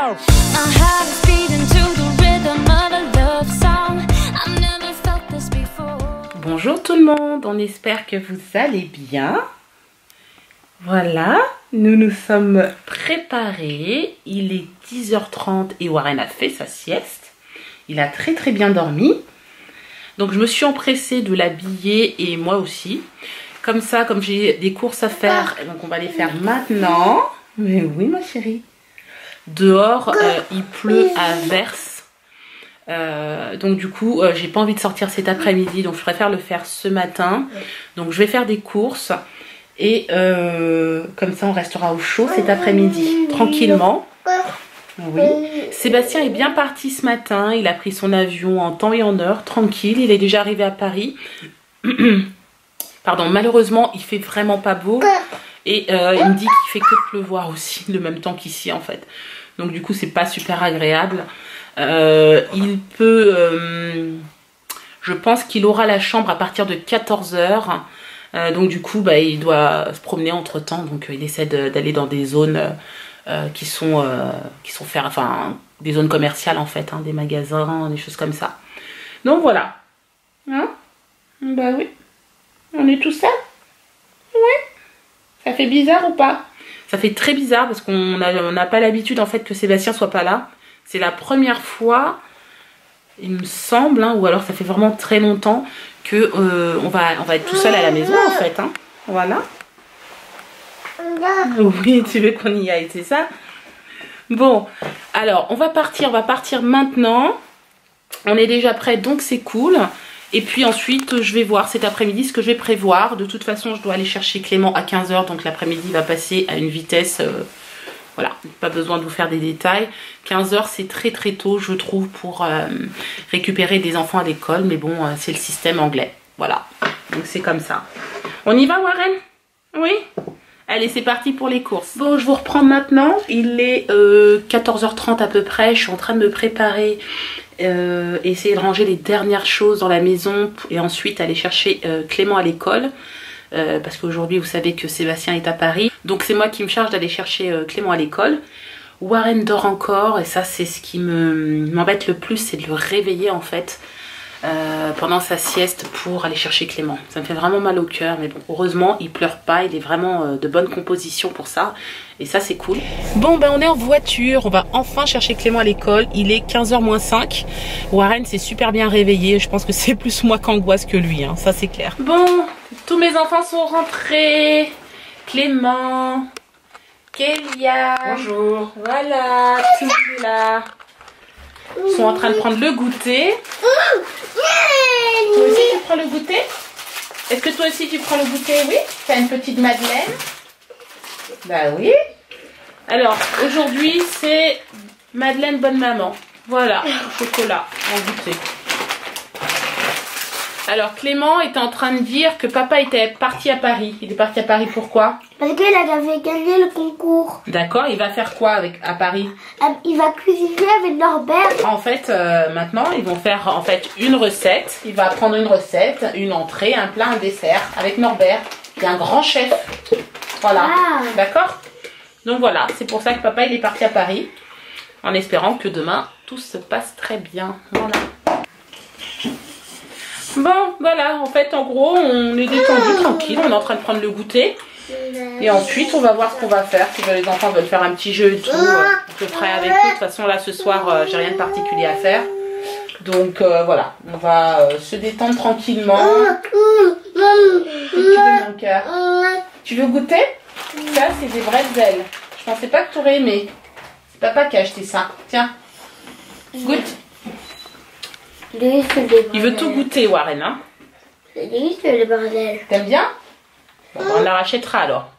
house. My heart is beating to the rhythm of a love song. I've never felt this before. Bonjour tout le monde, on espère que vous allez bien. Voilà, nous nous sommes préparés. Il est 10h30 et Warren a fait sa sieste. Il a très bien dormi. Donc je me suis empressée de l'habiller et moi aussi. Comme ça, comme j'ai des courses à faire, donc on va les faire maintenant. Mais oui ma chérie. Dehors, il pleut à verse. Donc du coup, j'ai pas envie de sortir cet après-midi. Donc je préfère le faire ce matin. Donc je vais faire des courses. Et comme ça, on restera au chaud cet après-midi, tranquillement. Oui. Sébastien est bien parti ce matin. Il a pris son avion en temps et en heure, tranquille. Il est déjà arrivé à Paris. Pardon, malheureusement, il fait vraiment pas beau. Et il me dit qu'il fait que pleuvoir aussi, le même temps qu'ici en fait. Donc du coup, c'est pas super agréable. Il peut... je pense qu'il aura la chambre à partir de 14h. Donc du coup, bah, il doit se promener entre temps. Donc il essaie d'aller dans des zones qui sont enfin, des zones commerciales en fait, hein, des magasins, des choses comme ça. Donc voilà. Hein? Bah oui. On est tout seul? Oui. Ça fait bizarre ou pas? Ça fait très bizarre parce qu'on n'a pas l'habitude en fait que Sébastien soit pas là. C'est la première fois, il me semble, hein, ou alors ça fait vraiment très longtemps que on va être tout seul à la maison en fait. Hein. Voilà. Oui, tu veux qu'on y aille, c'est ça? Bon, alors on va partir maintenant. On est déjà prêt, donc c'est cool. Et puis ensuite, je vais voir cet après-midi ce que je vais prévoir. De toute façon, je dois aller chercher Clément à 15h. Donc l'après-midi va passer à une vitesse... voilà, pas besoin de vous faire des détails. 15h, c'est très tôt, je trouve, pour récupérer des enfants à l'école. Mais bon, c'est le système anglais. Voilà, donc c'est comme ça. On y va, Warren? Oui? Allez, c'est parti pour les courses. Bon, je vous reprends maintenant. Il est 14h30 à peu près. Je suis en train de me préparer... essayer de ranger les dernières choses dans la maison et ensuite aller chercher Clément à l'école parce qu'aujourd'hui vous savez que Sébastien est à Paris, donc c'est moi qui me charge d'aller chercher Clément à l'école. Warren dort encore et ça c'est ce qui m'embête le plus, c'est de le réveiller en fait pendant sa sieste pour aller chercher Clément. Ça me fait vraiment mal au cœur, mais bon, heureusement il pleure pas, il est vraiment de bonne composition pour ça et ça c'est cool. Bon ben on est en voiture, on va enfin chercher Clément à l'école. Il est 15h moins 5. Warren s'est super bien réveillé, je pense que c'est plus moi qu'angoisse que lui, hein. Ça c'est clair. Bon, tous mes enfants sont rentrés. Clément, Kélia, bonjour, voilà, tout le monde est là. Ils sont en train de prendre le goûter. Toi aussi tu prends le goûter? Est-ce que toi aussi tu prends le goûter? Oui. Tu as une petite madeleine? Bah oui. Alors aujourd'hui c'est madeleine bonne maman. Voilà, chocolat en goûter. Alors Clément est en train de dire que papa était parti à Paris. Il est parti à Paris pourquoi? Parce qu'il avait gagné le concours. D'accord, il va faire quoi à Paris? Il va cuisiner avec Norbert. En fait, maintenant ils vont faire en fait une recette. Il va prendre une recette, une entrée, un plat, un dessert avec Norbert. Il est un grand chef. Voilà, d'accord? Donc voilà, c'est pour ça que papa il est parti à Paris. En espérant que demain tout se passe très bien. Voilà. Bon, voilà, en fait, en gros, on est détendu, tranquille, on est en train de prendre le goûter. Et ensuite, on va voir ce qu'on va faire. Si les enfants veulent faire un petit jeu et tout, je le ferai avec eux. De toute façon, là, ce soir, j'ai rien de particulier à faire. Donc, voilà, on va se détendre tranquillement. Qu'est-ce que tu veux, mon cœur? Tu veux goûter? Ça, c'est des bretzels. Je pensais pas que tu aurais aimé. C'est papa qui a acheté ça. Tiens, goûte. Il veut tout goûter, Warren, hein? C'est délicieux, le bordel. T'aimes bien? Bon, on la rachètera alors.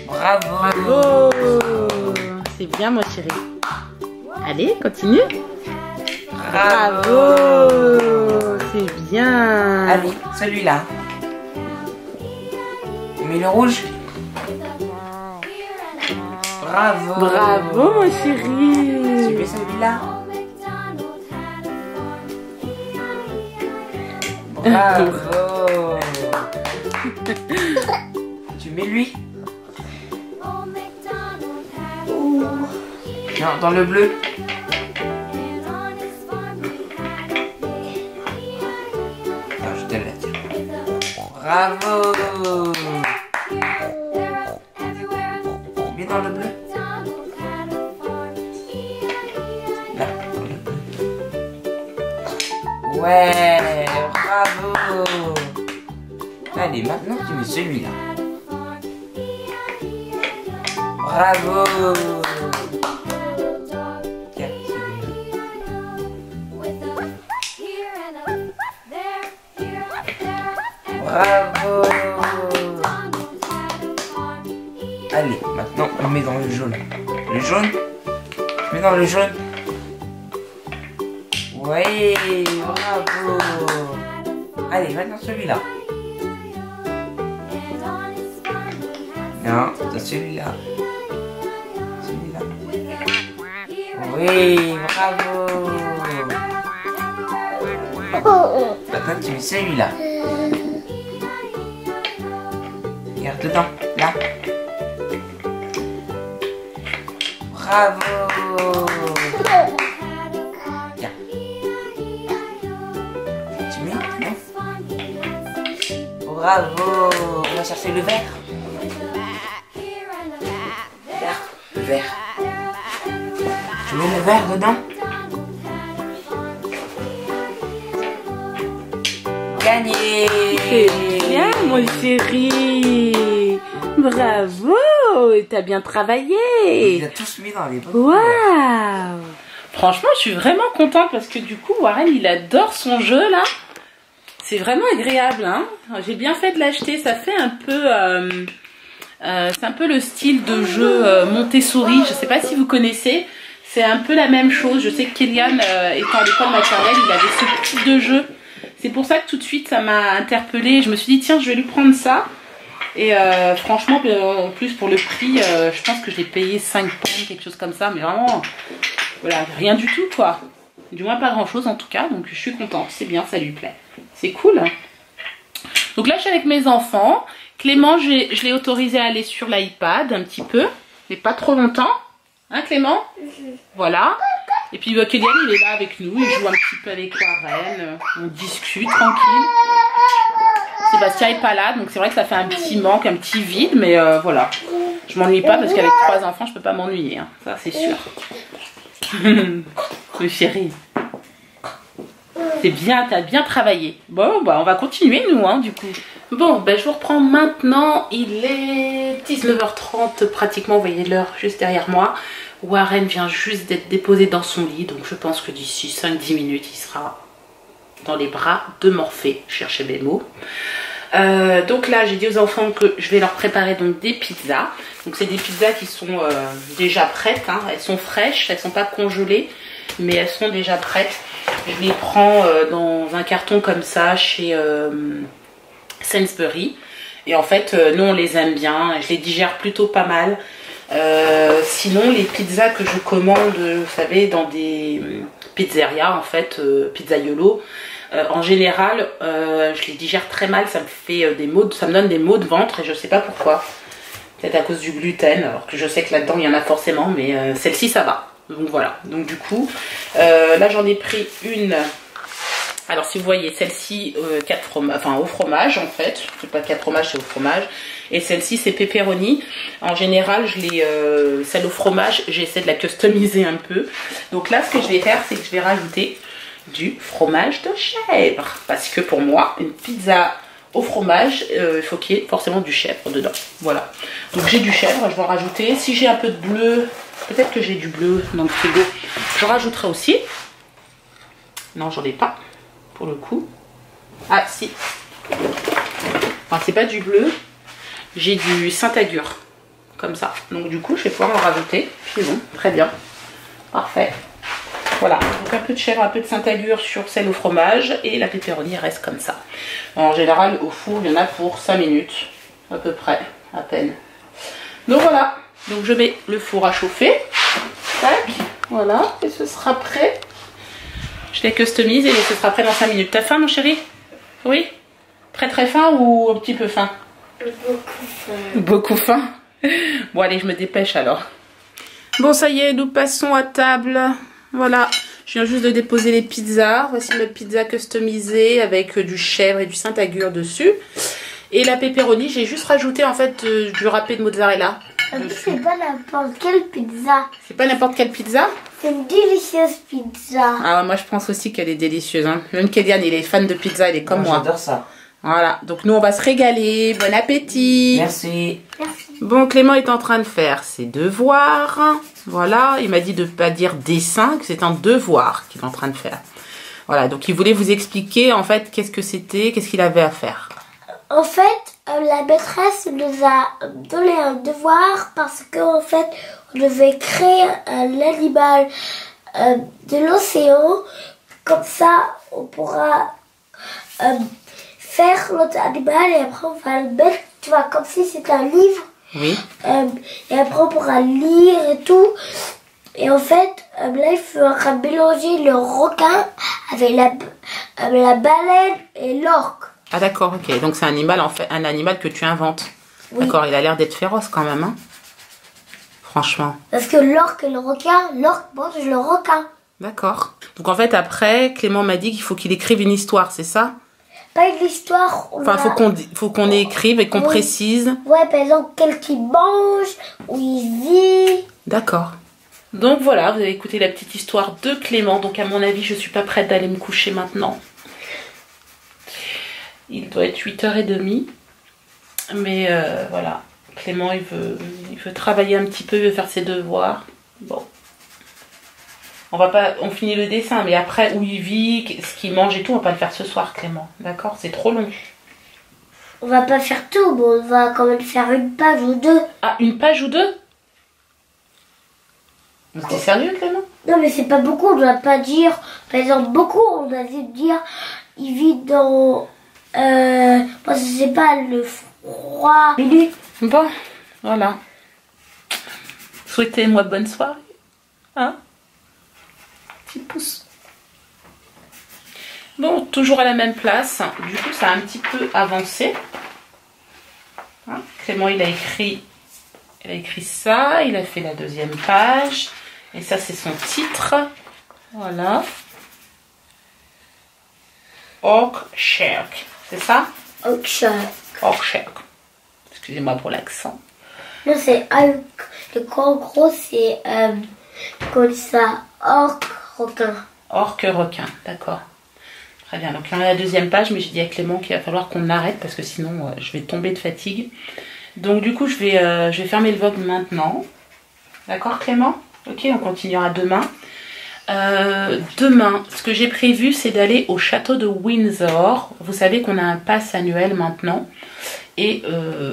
Bravo. Bravo. C'est bien, ma chérie. Allez, continue. Bravo. C'est bien. Ah oui, celui-là. Mais le rouge. Bravo. Bravo, ma chérie. Tu veux celui-là? Bravo. Tu mets lui? Non, dans le bleu. Non, je te la tire. Bravo. Mets dans le bleu. Là, dans le bleu. Ouais, bravo. Allez, maintenant tu mets celui-là. Bravo. Tiens, celui-là. Bravo. Allez, maintenant on met dans le jaune. Le jaune. Je mets dans le jaune. Ouais, bravo. Allez, maintenant celui-là. Non, dans celui-là. Celui-là. Oui, bravo. Maintenant tu mets celui-là. Regarde dedans, là. Bravo. Tiens. Tu mets, non? Bravo. On va chercher le vert. Le vert. Tu mets le vert dedans? Gagné. C'est bien, mon chéri. Bravo. T'as bien travaillé. Il a tous mis dans les bonnes couleurs. Waouh. Franchement, je suis vraiment contente parce que du coup, Warren, il adore son jeu là. C'est vraiment agréable, hein. J'ai bien fait de l'acheter. Ça fait un peu... c'est un peu le style de jeu Montessori. Je sais pas si vous connaissez. C'est un peu la même chose. Je sais que Kélian, étant à l'école maternelle, il avait ce type de jeu. C'est pour ça que tout de suite, ça m'a interpellée. Je me suis dit, tiens, je vais lui prendre ça. Et franchement, en plus, pour le prix, je pense que je l'ai payé 5 pounds, quelque chose comme ça. Mais vraiment, voilà, rien du tout, quoi. Du moins, pas grand-chose, en tout cas. Donc, je suis contente. C'est bien, ça lui plaît. C'est cool. Donc là, je suis avec mes enfants. Clément, je l'ai autorisé à aller sur l'iPad un petit peu, mais pas trop longtemps. Hein, Clément? Voilà. Et puis Kélian, il est là avec nous, il joue un petit peu avec Warren, on discute tranquille. Sébastien est pas là, donc c'est vrai que ça fait un petit manque, un petit vide, mais voilà. Je m'ennuie pas parce qu'avec 3 enfants, je peux pas m'ennuyer, hein. Ça c'est sûr. Le chéri. C'est bien, t'as bien travaillé. Bon, bah on va continuer nous, hein, du coup. Bon, ben je vous reprends maintenant. Il est 19h30 pratiquement, vous voyez l'heure juste derrière moi. Warren vient juste d'être déposé dans son lit, donc je pense que d'ici 5-10 minutes, il sera dans les bras de Morphée. Je cherchais mes mots. Donc là, j'ai dit aux enfants que je vais leur préparer donc des pizzas. Donc c'est des pizzas qui sont déjà prêtes, hein. Elles sont fraîches, elles sont pas congelées, mais elles sont déjà prêtes. Je les prends dans un carton comme ça chez Sainsbury. Et en fait, nous on les aime bien, je les digère plutôt pas mal. Sinon, les pizzas que je commande, vous savez, dans des pizzerias, en fait, pizzaiolo, en général, je les digère très mal, ça me fait des maux, ça me donne des maux de ventre et je sais pas pourquoi. Peut-être à cause du gluten, alors que je sais que là-dedans il y en a forcément, mais celle-ci ça va. Donc voilà, donc du coup, là j'en ai pris une. Alors si vous voyez, celle-ci, 4 fromages, enfin au fromage en fait, c'est pas 4 fromages, c'est au fromage. Et celle-ci c'est pepperoni. En général, celle au fromage, j'essaie de la customiser un peu. Donc là, ce que je vais faire, c'est que je vais rajouter du fromage de chèvre. Parce que pour moi, une pizza au fromage, il faut qu'il y ait forcément du chèvre dedans. Voilà. Donc j'ai du chèvre, je vais en rajouter. Si j'ai un peu de bleu, peut-être que j'ai du bleu dans le frigo, je rajouterai aussi. Non, j'en ai pas. Pour le coup. Ah si. Enfin c'est pas du bleu. J'ai du Saint-Agur. Comme ça. Donc du coup je vais pouvoir en rajouter. Puis bon, très bien. Parfait. Voilà. Donc un peu de chèvre, un peu de Saint-Agur sur celle au fromage. Et la pepperoni reste comme ça. En général au four il y en a pour 5 minutes. À peu près. À peine. Donc voilà. Donc je mets le four à chauffer. Tac. Voilà. Et ce sera prêt. Je les customise et ce sera prêt dans 5 minutes. T'as faim mon chéri? Oui? Très très faim ou un petit peu faim? Beaucoup faim. Beaucoup faim? Bon allez, je me dépêche alors. Bon, ça y est, nous passons à table. Voilà, je viens juste de déposer les pizzas. Voici notre pizza customisée avec du chèvre et du Saint-Agur dessus. Et la pepperoni, j'ai juste rajouté en fait du râpé de mozzarella. C'est pas n'importe quelle pizza. C'est pas n'importe quelle pizza? C'est une délicieuse pizza. Ah, moi je pense aussi qu'elle est délicieuse. Hein. Même Kélian, il est fan de pizza, il est comme moi. J'adore ça. Voilà, donc nous on va se régaler. Bon appétit. Merci. Merci. Bon, Clément est en train de faire ses devoirs. Voilà, il m'a dit de ne pas dire dessin, que c'est un devoir qu'il est en train de faire. Voilà, donc il voulait vous expliquer en fait qu'est-ce que c'était, qu'est-ce qu'il avait à faire. En fait, la maîtresse nous a donné un devoir parce qu'en fait, on devait créer un animal de l'océan. Comme ça, on pourra faire notre animal et après on va le mettre, tu vois, comme si c'était un livre. Oui. Et après on pourra lire et tout. Et en fait, là il faudra mélanger le requin avec la baleine et l'orque. Ah d'accord, ok. Donc c'est un animal, en fait, un animal que tu inventes. Oui. D'accord, il a l'air d'être féroce quand même, hein. Franchement. Parce que l'orque et le requin, l'orque mange le requin. D'accord. Donc en fait après, Clément m'a dit qu'il faut qu'il écrive une histoire, c'est ça? Pas une histoire. Enfin, faut qu'on écrive et qu'on Oui. précise. Ouais, par exemple, quel qu'il mange, où il vit. D'accord. Donc voilà, vous avez écouté la petite histoire de Clément. Donc à mon avis, je suis pas prête d'aller me coucher maintenant. Il doit être 8h30. Mais voilà, Clément, il veut travailler un petit peu, il veut faire ses devoirs. Bon. On finit le dessin, mais après, où il vit, ce qu'il mange et tout, on va pas le faire ce soir, Clément. D'accord? C'est trop long. On va pas faire tout, mais on va quand même faire une page ou deux. Ah, une page ou deux? T'es sérieux, Clément? Non, mais c'est pas beaucoup, on doit pas dire. Par exemple, beaucoup, on doit dire, il vit dans. Moi, je sais pas, le froid. Minute. Bon, voilà. Souhaitez-moi bonne soirée. Hein? Petit pouce. Bon, toujours à la même place. Du coup, ça a un petit peu avancé. Hein? Clément, il a écrit ça. Il a fait la deuxième page. Et ça, c'est son titre. Voilà. Ork-Shark. C'est ça? Ork-Shark. Ork-Shark. Excusez-moi pour l'accent. Non, c'est Ork. Le gros, c'est. Comme ça. Ork-Requin. Orque-requin, d'accord. Très bien. Donc là, on a la deuxième page, mais j'ai dit à Clément qu'il va falloir qu'on arrête parce que sinon, je vais tomber de fatigue. Donc du coup, je vais fermer le vlog maintenant. D'accord, Clément? Ok, on continuera demain. Demain, ce que j'ai prévu, c'est d'aller au château de Windsor. Vous savez qu'on a un pass annuel maintenant. Et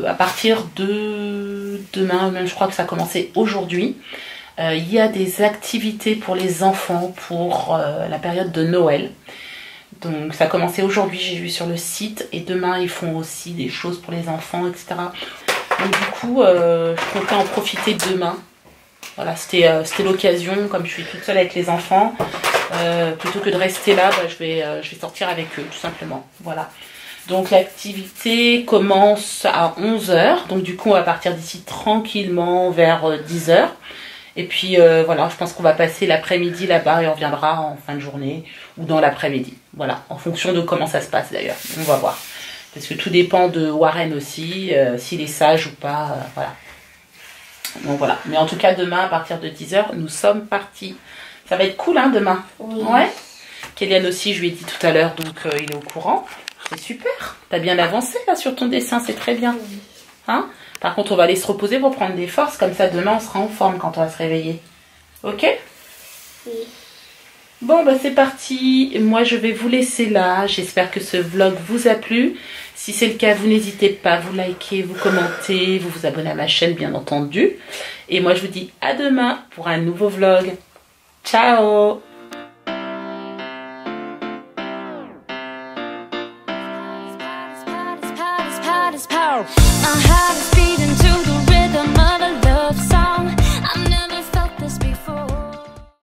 à partir de demain, même je crois que ça a commencé aujourd'hui, il y a des activités pour les enfants pour la période de Noël. Donc ça a commencé aujourd'hui, j'ai vu sur le site. Et demain, ils font aussi des choses pour les enfants, etc. Donc du coup, je comptais en profiter demain. Voilà, c'était l'occasion, comme je suis toute seule avec les enfants, plutôt que de rester là, bah, je vais sortir avec eux, tout simplement. Voilà. Donc l'activité commence à 11h, donc du coup on va partir d'ici tranquillement vers 10h. Et puis voilà, je pense qu'on va passer l'après-midi là-bas et on reviendra en fin de journée ou dans l'après-midi. Voilà, en fonction de comment ça se passe d'ailleurs, on va voir. Parce que tout dépend de Warren aussi, s'il est sage ou pas, voilà. Donc voilà, mais en tout cas demain à partir de 10h nous sommes partis. Ça va être cool hein demain. Oui. Ouais. Kélian aussi je lui ai dit tout à l'heure donc il est au courant. C'est super, t'as bien avancé là sur ton dessin, c'est très bien. Oui. Hein? Par contre on va aller se reposer pour prendre des forces, comme ça demain on sera en forme quand on va se réveiller. Ok? Oui. Bon bah c'est parti, moi je vais vous laisser là, j'espère que ce vlog vous a plu. Si c'est le cas, vous n'hésitez pas à vous liker, vous commenter, vous vous abonner à ma chaîne bien entendu. Et moi je vous dis à demain pour un nouveau vlog. Ciao!